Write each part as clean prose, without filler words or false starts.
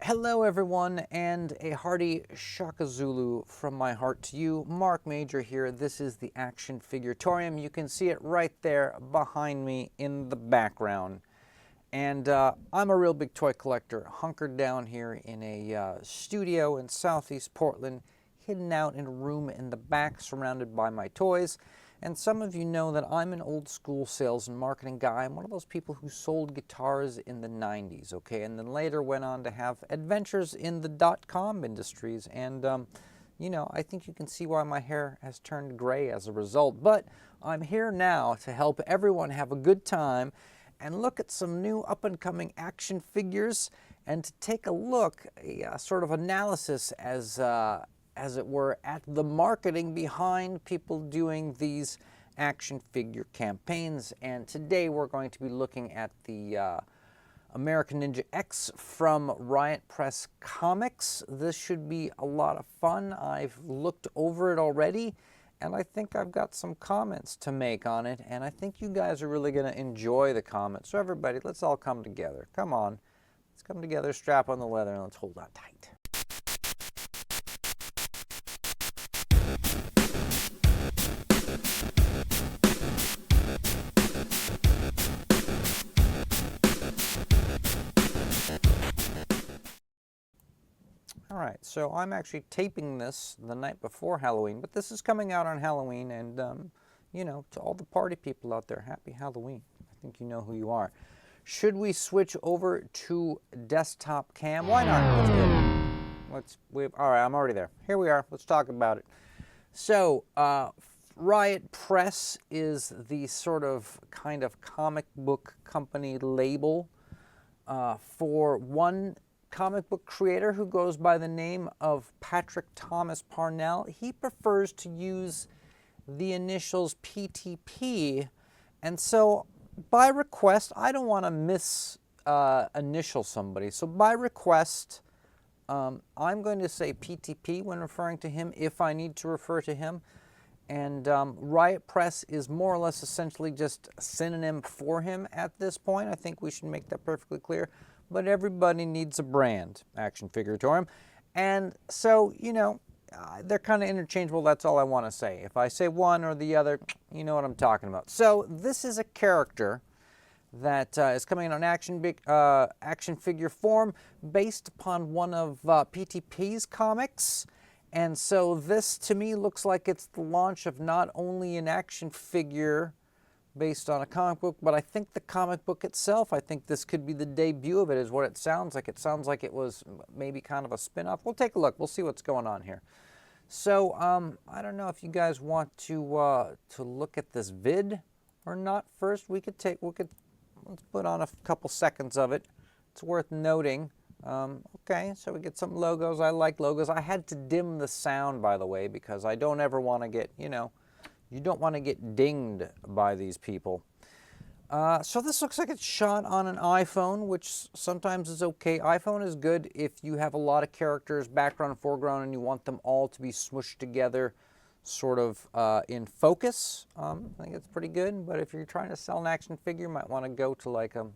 Hello everyone, and a hearty Shaka Zulu from my heart to you. Mark Major here. This is the Action Figuratorium. You can see it right there behind me in the background. And I'm a real big toy collector, hunkered down here in a studio in Southeast Portland, hidden out in a room in the back surrounded by my toys. And some of you know that I'm an old school sales and marketing guy. I'm one of those people who sold guitars in the 90s, okay? And then later went on to have adventures in the dot-com industries. And, you know, I think you can see why my hair has turned gray as a result. But I'm here now to help everyone have a good time and look at some new up-and-coming action figures and to take a look, a sort of analysis as it were, at the marketing behind people doing these action figure campaigns. And today we're going to be looking at the American Ninja X from Riot Press Comics. This should be a lot of fun. I've looked over it already, and I think I've got some comments to make on it, and I think you guys are really going to enjoy the comments. So everybody, let's all come together. Come on. Let's come together, strap on the leather, and let's hold on tight. All right, so I'm actually taping this the night before Halloween, but this is coming out on Halloween, and, you know, to all the party people out there, happy Halloween. I think you know who you are. Should we switch over to desktop cam? Why not? Let's do it. All right, I'm already there. Here we are. Let's talk about it. So, Riot Press is the sort of kind of comic book company label for one comic book creator who goes by the name of Patrick Thomas Parnell. He prefers to use the initials PTP, and so by request, I don't want to initial somebody, so by request, I'm going to say PTP when referring to him if I need to refer to him. And Riot Press is more or less essentially just a synonym for him at this point. I think we should make that perfectly clear. But everybody needs a brand, Action Figuratorium. And so, you know, they're kind of interchangeable. That's all I want to say. If I say one or the other, you know what I'm talking about. So this is a character that is coming in on action figure form based upon one of PTP's comics. And so this, to me, looks like it's the launch of not only an action figure based on a comic book, but I think the comic book itself, I think this could be the debut of it, is what it sounds like. It sounds like it was maybe kind of a spin-off. We'll take a look. We'll see what's going on here. So, I don't know if you guys want to look at this vid or not first. Let's put on a couple seconds of it. It's worth noting. Okay, so we get some logos. I like logos. I had to dim the sound, by the way, because I don't ever want to get, you know, you don't want to get dinged by these people. So this looks like it's shot on an iPhone, which sometimes is okay. iPhone is good if you have a lot of characters, background and foreground, and you want them all to be smushed together sort of in focus. I think it's pretty good, but if you're trying to sell an action figure, you might want to go to like a,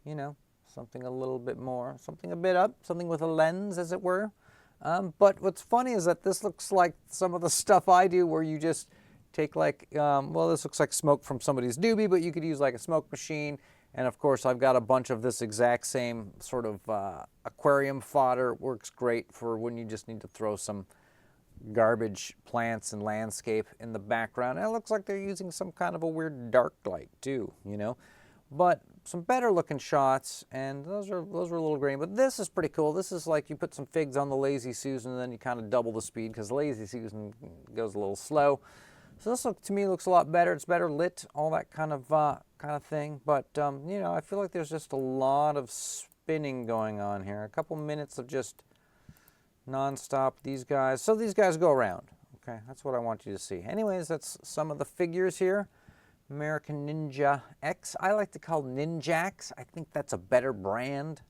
you know, something a little bit more, something a bit up, something with a lens, as it were. But what's funny is that this looks like some of the stuff I do where you just take like, well, this looks like smoke from somebody's doobie, but you could use like a smoke machine. And of course, I've got a bunch of this exact same sort of aquarium fodder. Works great for when you just need to throw some garbage plants and landscape in the background. And it looks like they're using some kind of a weird dark light too, you know. But some better looking shots, and those are a little grainy. But this is pretty cool. This is like you put some figs on the Lazy Susan, and then you kind of double the speed because Lazy Susan goes a little slow. So this to me looks a lot better. It's better lit, all that kind of thing. But you know, I feel like there's just a lot of spinning going on here. A couple minutes of just nonstop. These guys. So these guys go around. Okay, that's what I want you to see. Anyways, that's some of the figures here. American Ninja X. I like to call Ninjax. I think that's a better brand,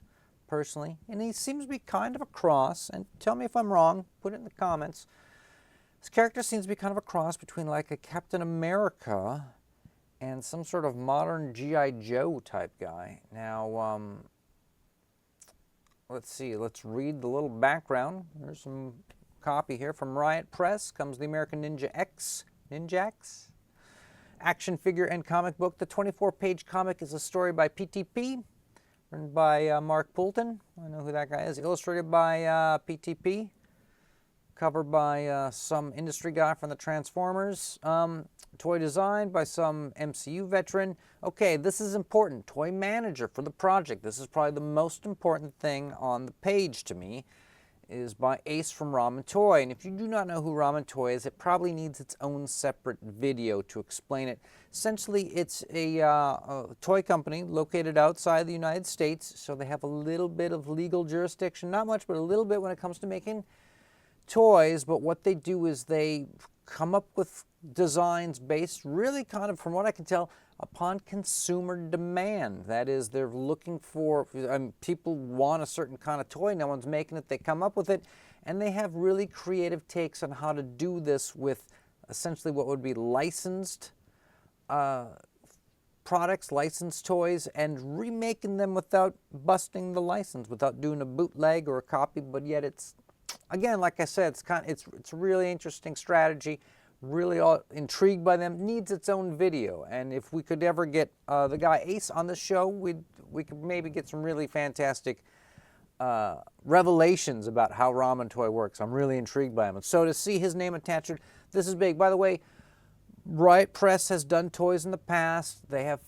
personally. And he seems to be kind of a cross. And tell me if I'm wrong. Put it in the comments. This character seems to be kind of a cross between like a Captain America and some sort of modern G.I. Joe type guy. Now, let's see, let's read the little background. There's some copy here from Riot Press. Comes the American Ninja X, Ninjax action figure and comic book. The 24-page comic is a story by PTP, written by Mark Poulton. I know who that guy is. Illustrated by PTP. Cover by some industry guy from the Transformers. Toy design by some MCU veteran. Okay, this is important. Toy manager for the project. This is probably the most important thing on the page to me, is by Ace from Ramen Toy. And if you do not know who Ramen Toy is, it probably needs its own separate video to explain it. Essentially, it's a toy company located outside the United States, so they have a little bit of legal jurisdiction. Not much, but a little bit when it comes to making toys. But what they do is they come up with designs based, really kind of, from what I can tell, upon consumer demand. That is, they're looking for, people want a certain kind of toy, no one's making it, they come up with it, and they have really creative takes on how to do this with essentially what would be licensed products, licensed toys, and remaking them without busting the license, without doing a bootleg or a copy. But yet it's, again, like I said, it's a really interesting strategy. Really intrigued by them. Needs its own video. And if we could ever get the guy Ace on the show, we could maybe get some really fantastic revelations about how Ramen Toy works. I'm really intrigued by him. And so to see his name attached, this is big. By the way, Riot Press has done toys in the past. They have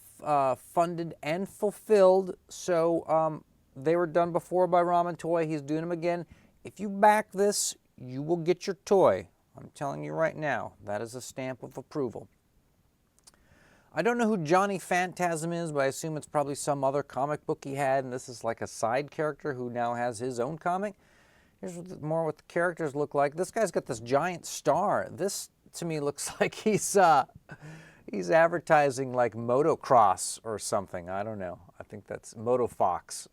funded and fulfilled. So they were done before by Ramen Toy. He's doing them again. If you back this, you will get your toy. I'm telling you right now, that is a stamp of approval. I don't know who Johnny Phantasm is, but I assume it's probably some other comic book he had, and this is like a side character who now has his own comic. Here's more what the characters look like. This guy's got this giant star. This, to me, looks like he's advertising like motocross or something. I don't know. I think that's Motofox.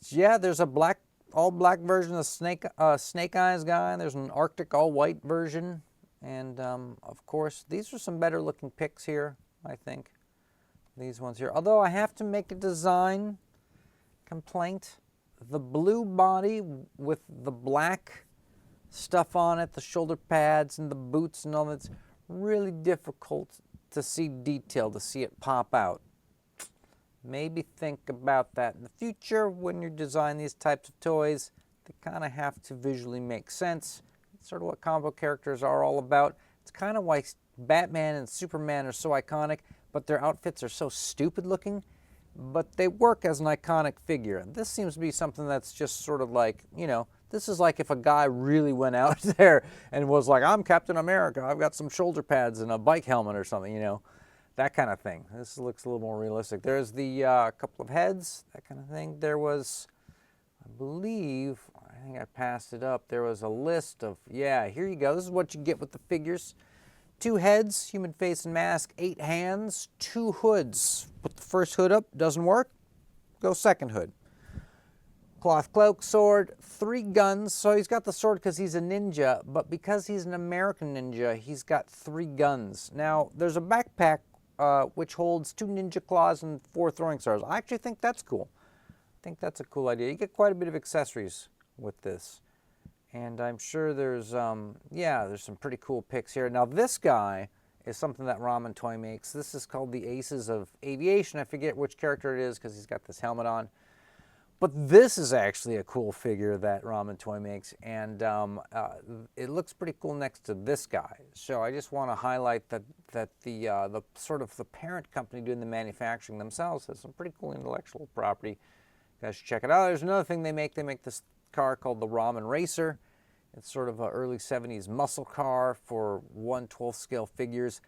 Yeah, there's a all-black version of Snake Eyes guy. There's an Arctic all-white version. And, of course, these are some better-looking pics here, I think. These ones here. Although I have to make a design complaint. The blue body with the black stuff on it, the shoulder pads and the boots and all that's really difficult to see detail, to see it pop out. Maybe think about that in the future when you design these types of toys. They kind of have to visually make sense. It's sort of what comic book characters are all about. It's kind of why Batman and Superman are so iconic, but their outfits are so stupid looking, but they work as an iconic figure. This seems to be something that's just sort of like, you know, this is like if a guy really went out there and was like, I'm Captain America, I've got some shoulder pads and a bike helmet or something, you know. That kind of thing. This looks a little more realistic. There's the couple of heads, that kind of thing. There was, I believe, I think I passed it up. There was a list of, yeah, here you go. This is what you get with the figures. 2 heads, human face and mask, 8 hands, 2 hoods. Put the first hood up, doesn't work, go second hood. Cloth cloak, sword, 3 guns. So he's got the sword because he's a ninja, but because he's an American ninja, he's got 3 guns. Now, there's a backpack which holds 2 ninja claws and 4 throwing stars. I actually think that's cool. I think that's a cool idea. You get quite a bit of accessories with this. And I'm sure there's, yeah, there's some pretty cool pics here. Now this guy is something that Ramen Toy makes. This is called the Aces of Aviation. I forget which character it is because he's got this helmet on. But this is actually a cool figure that Ramen Toy makes, and it looks pretty cool next to this guy. So I just want to highlight that the sort of the parent company doing the manufacturing themselves has some pretty cool intellectual property. You guys should check it out. There's another thing they make. They make this car called the Ramen Racer. It's sort of an early 70s muscle car for 1/12 scale figures.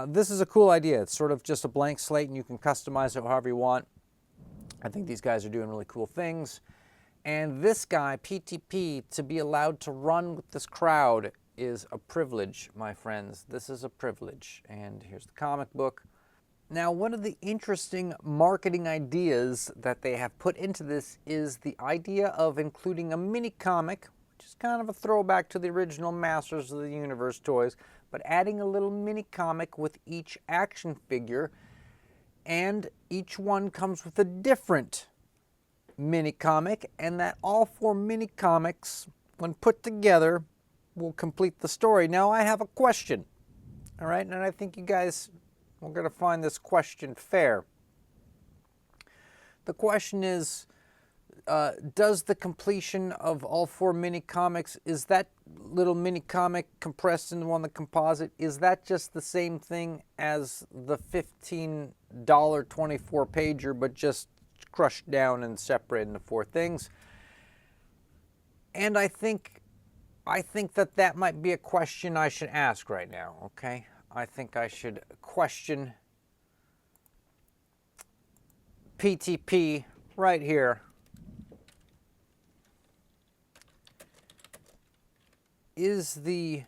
This is a cool idea. It's sort of just a blank slate, and you can customize it however you want. I think these guys are doing really cool things. And this guy, PTP, to be allowed to run with this crowd is a privilege, my friends. This is a privilege. And here's the comic book. Now, one of the interesting marketing ideas that they have put into this is the idea of including a mini comic, which is kind of a throwback to the original Masters of the Universe toys, but adding a little mini comic with each action figure. And each one comes with a different mini comic, and that all 4 mini comics, when put together, will complete the story. Now I have a question, all right, and I think you guys are going to find this question fair. The question is, does the completion of all 4 mini comics, is that little mini comic compressed into one, the composite, is that just the same thing as the $15 24 pager, but just crushed down and separated into 4 things? And I think that might be a question I should ask right now, okay? I think I should question PTP right here. Is the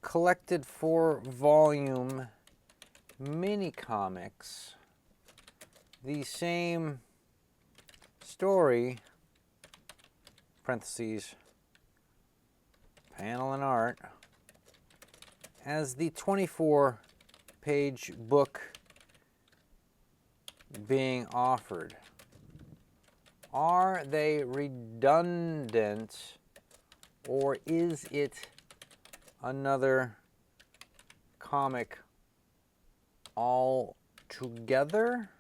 collected 4-volume mini comics the same story, parentheses, panel and art, as the 24-page book being offered? Are they redundant, or is it another comic altogether?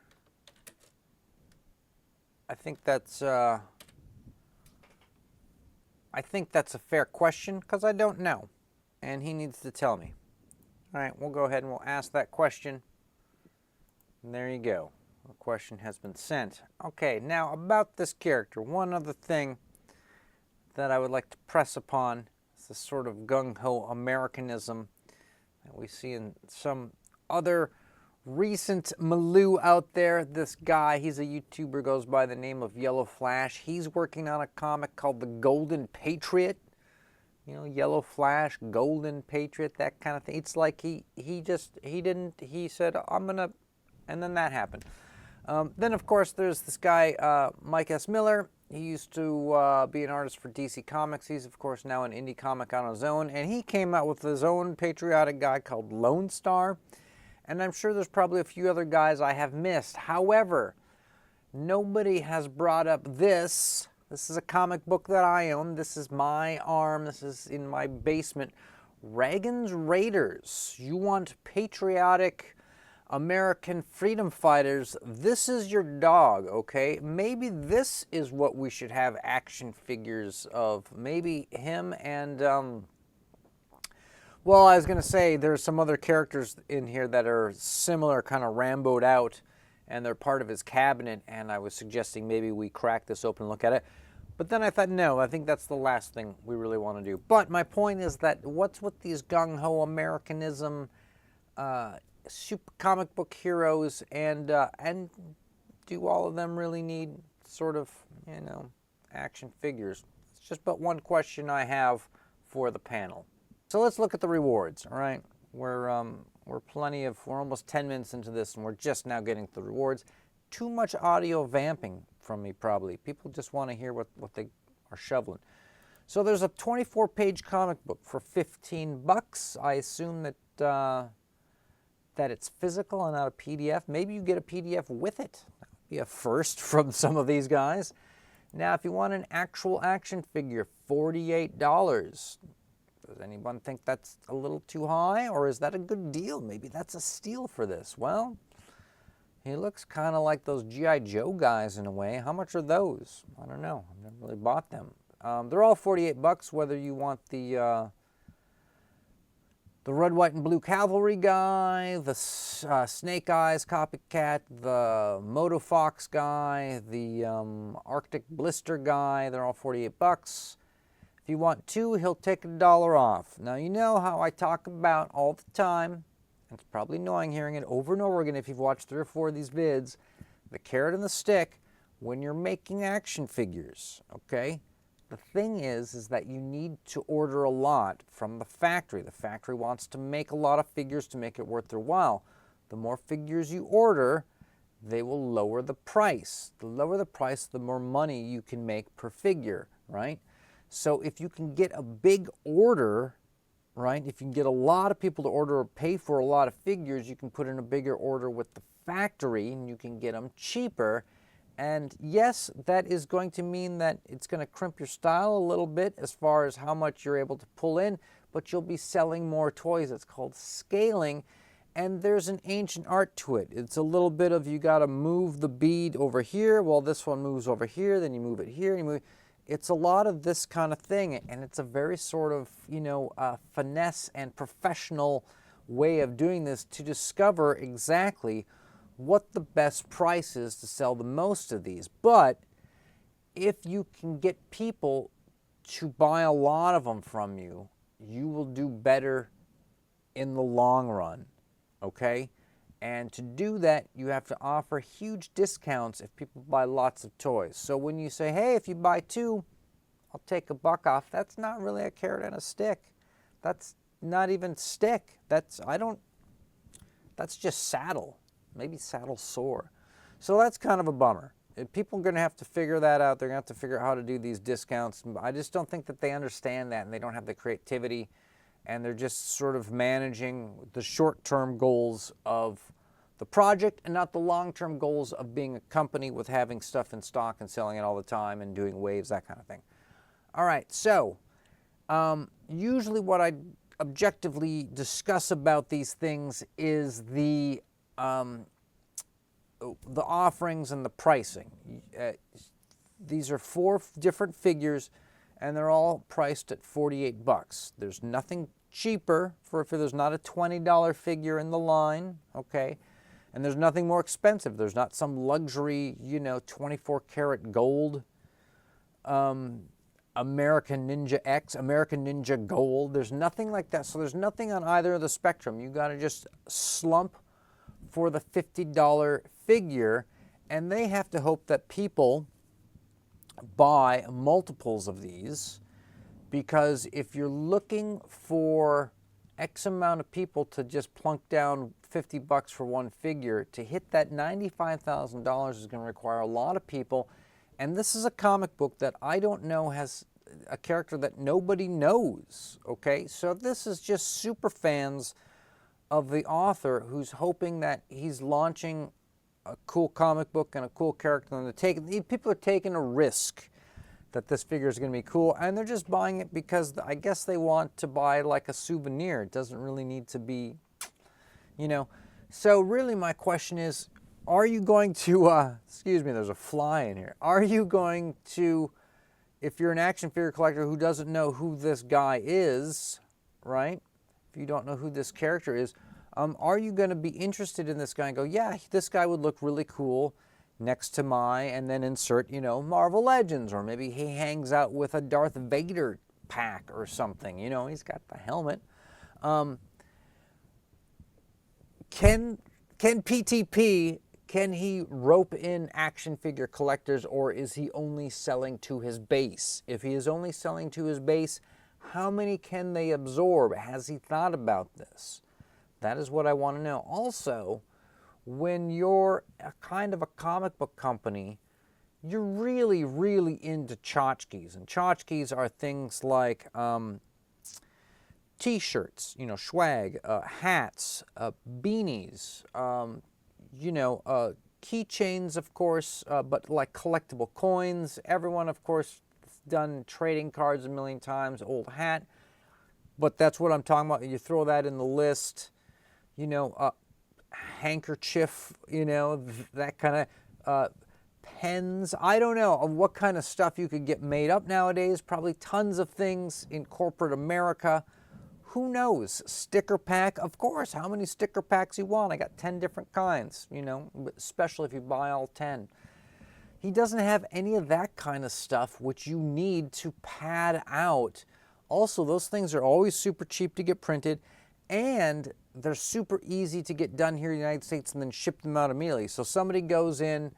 I think that's a fair question, because I don't know, and he needs to tell me. All right, we'll go ahead and we'll ask that question. And there you go. The question has been sent. Okay, now about this character, one other thing that I would like to press upon is the sort of gung-ho Americanism that we see in some other recent milieu out there. This guy, he's a YouTuber, goes by the name of Yellow Flash. He's working on a comic called The Golden Patriot. You know, Yellow Flash, Golden Patriot, that kind of thing. It's like he said, I'm gonna, and then that happened. Then, of course, there's this guy, Mike S. Miller. He used to be an artist for DC Comics. He's, of course, now an indie comic on his own. And he came out with his own patriotic guy called Lone Star. And I'm sure there's probably a few other guys I have missed. However, nobody has brought up this. This is a comic book that I own. This is my arm. This is in my basement. Reagan's Raiders. You want patriotic American freedom fighters, this is your dog, okay? Maybe this is what we should have action figures of. Maybe him and, well, I was going to say there's some other characters in here that are similar, kind of Rambo'd out, and they're part of his cabinet, and I was suggesting maybe we crack this open and look at it. But then I thought, no, I think that's the last thing we really want to do. But my point is that what's with these gung-ho Americanism super comic book heroes, and do all of them really need sort of, you know, action figures? It's just but one question I have for the panel. So let's look at the rewards, all right? We're almost 10 minutes into this, and we're just now getting to the rewards. Too much audio vamping from me, probably. People just want to hear what they are shoveling. So there's a 24-page comic book for $15. I assume that it's physical and not a PDF. Maybe you get a PDF with it. That would be a first from some of these guys. Now, if you want an actual action figure, $48. Does anyone think that's a little too high, or is that a good deal? Maybe that's a steal for this. Well, he looks kind of like those G.I. Joe guys in a way. How much are those? I don't know. I've never really bought them. They're all $48, whether you want the red, white, and blue cavalry guy, the Snake Eyes copycat, the Moto Fox guy, the Arctic Blister guy. They're all $48. If you want two, he'll take $1 off. Now, you know how I talk about all the time, it's probably annoying hearing it over and over again if you've watched 3 or 4 of these vids, the carrot and the stick when you're making action figures, okay? The thing is that you need to order a lot from the factory. The factory wants to make a lot of figures to make it worth their while. The more figures you order, they will lower the price. The lower the price, the more money you can make per figure, right? So if you can get a big order, right, if you can get a lot of people to order or pay for a lot of figures, you can put in a bigger order with the factory and you can get them cheaper. And yes, that is going to mean that it's going to crimp your style a little bit as far as how much you're able to pull in, but you'll be selling more toys. It's called scaling, and there's an ancient art to it. It's a little bit of you got to move the bead over here while this one moves over here, then you move it here, and you move. It's a lot of this kind of thing, and it's a very sort of, finesse and professional way of doing this to discover exactly what the best price is to sell the most of these. But if you can get people to buy a lot of them from you, you will do better in the long run, okay? And to do that, you have to offer huge discounts if people buy lots of toys. So when you say, hey, if you buy 2, I'll take $1 off, that's not really a carrot and a stick. That's not even stick. That's just saddle. Maybe saddle sore. So that's kind of a bummer. People are going to have to figure that out. They're going to have to figure out how to do these discounts. I just don't think that they understand that, and they don't have the creativity, and they're just sort of managing the short-term goals of the project and not the long-term goals of being a company with having stuff in stock and selling it all the time and doing waves, that kind of thing. All right, so usually what I objectively discuss about these things is the offerings and the pricing. These are 4 different figures, and they're all priced at $48. There's nothing cheaper if there's not a $20 figure in the line, okay? And there's nothing more expensive. There's not some luxury, 24 karat gold, American Ninja X, American Ninja Gold. There's nothing like that. So there's nothing on either of the spectrum. You got to just slump for the $50 figure, and they have to hope that people buy multiples of these, because if you're looking for X amount of people to just plunk down $50 for one figure, to hit that $95,000 is going to require a lot of people. And this is a comic book that I don't know has a character that nobody knows, okay? So this is just super fans of the author who's hoping that he's launching a cool comic book and a cool character, and people are taking a risk that this figure is going to be cool, and they're just buying it because I guess they want to buy like a souvenir. It doesn't really need to be, So really my question is, are you going to, excuse me, there's a fly in here. Are you going to, if you're an action figure collector who doesn't know who this guy is, right? If you don't know who this character is, are you going to be interested in this guy and go, yeah, this guy would look really cool next to and then insert, Marvel Legends, or maybe he hangs out with a Darth Vader pack or something, he's got the helmet. Can PTP, can he rope in action figure collectors, or is he only selling to his base? If he is only selling to his base, how many can they absorb? Has he thought about this? That is what I want to know. Also, when you're a kind of a comic book company, you're really, really into tchotchkes. And tchotchkes are things like T-shirts, swag, hats, beanies, keychains, of course, but like collectible coins. Everyone, of course, done trading cards a million times, old hat. But that's what I'm talking about. You throw that in the list, handkerchief, that kind of pens. I don't know what kind of stuff you could get made up nowadays. Probably tons of things in corporate America. Who knows? Sticker pack, of course. How many sticker packs you want? I got 10 different kinds, especially if you buy all 10. He doesn't have any of that kind of stuff, which you need to pad out. Also, those things are always super cheap to get printed, and they're super easy to get done here in the United States and then ship them out immediately. So somebody goes in,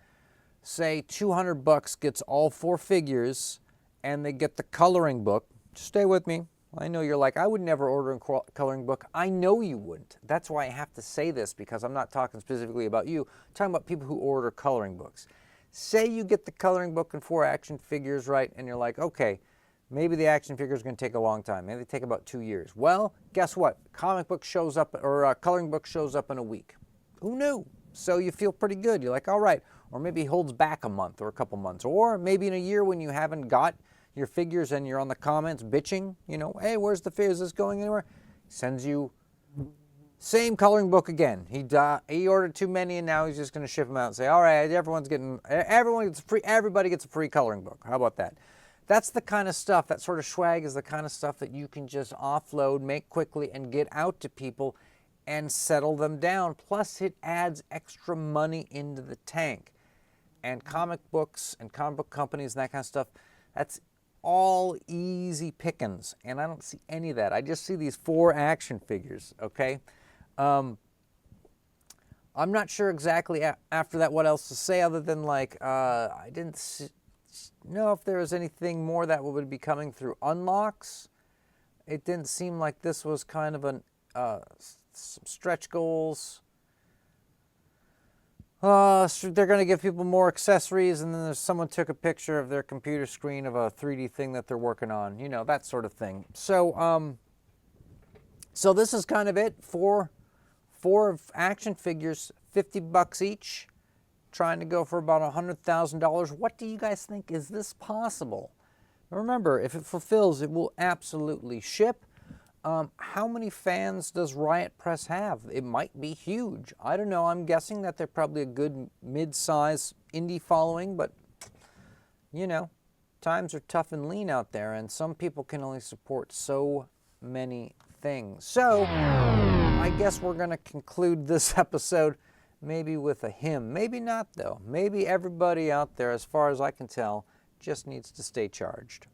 say $200 gets all 4 figures, and they get the coloring book. Stay with me. I know you're like, I would never order a coloring book. I know you wouldn't. That's why I have to say this, because I'm not talking specifically about you. I'm talking about people who order coloring books. Say you get the coloring book and 4 action figures, right, and you're like, okay, maybe the action figure is going to take a long time. Maybe they take about 2 years. Well, guess what? Comic book shows up, or coloring book shows up in a week. Who knew? So you feel pretty good. You're like, all right, or maybe he holds back a month or a couple months, or maybe in a year when you haven't got your figures and you're on the comments bitching, you know, hey, where's the figure? Is this going anywhere? He sends you same coloring book again. He ordered too many, and now he's just going to ship them out and say, all right, everybody gets a free coloring book. How about that? That's the kind of stuff, that sort of swag is the kind of stuff that you can just offload, make quickly, and get out to people and settle them down. Plus, it adds extra money into the tank. And comic books and comic book companies and that kind of stuff, that's all easy pickings. And I don't see any of that. I just see these 4 action figures, okay? I'm not sure exactly after that what else to say other than, like, I didn't know if there was anything more that would be coming through unlocks. It didn't seem like this was kind of some stretch goals. So they're going to give people more accessories, and then someone took a picture of their computer screen of a 3D thing that they're working on, you know, that sort of thing. So, so this is kind of it. 4 action figures, $50 each, trying to go for about $100,000. What do you guys think? Is this possible? Remember, if it fulfills, it will absolutely ship. How many fans does Riot Press have? It might be huge. I don't know. I'm guessing that they're probably a good mid-size indie following, but, you know, times are tough and lean out there, and some people can only support so many things. So, I guess we're going to conclude this episode maybe with a hymn. Maybe not, though. Maybe everybody out there, as far as I can tell, just needs to stay charged.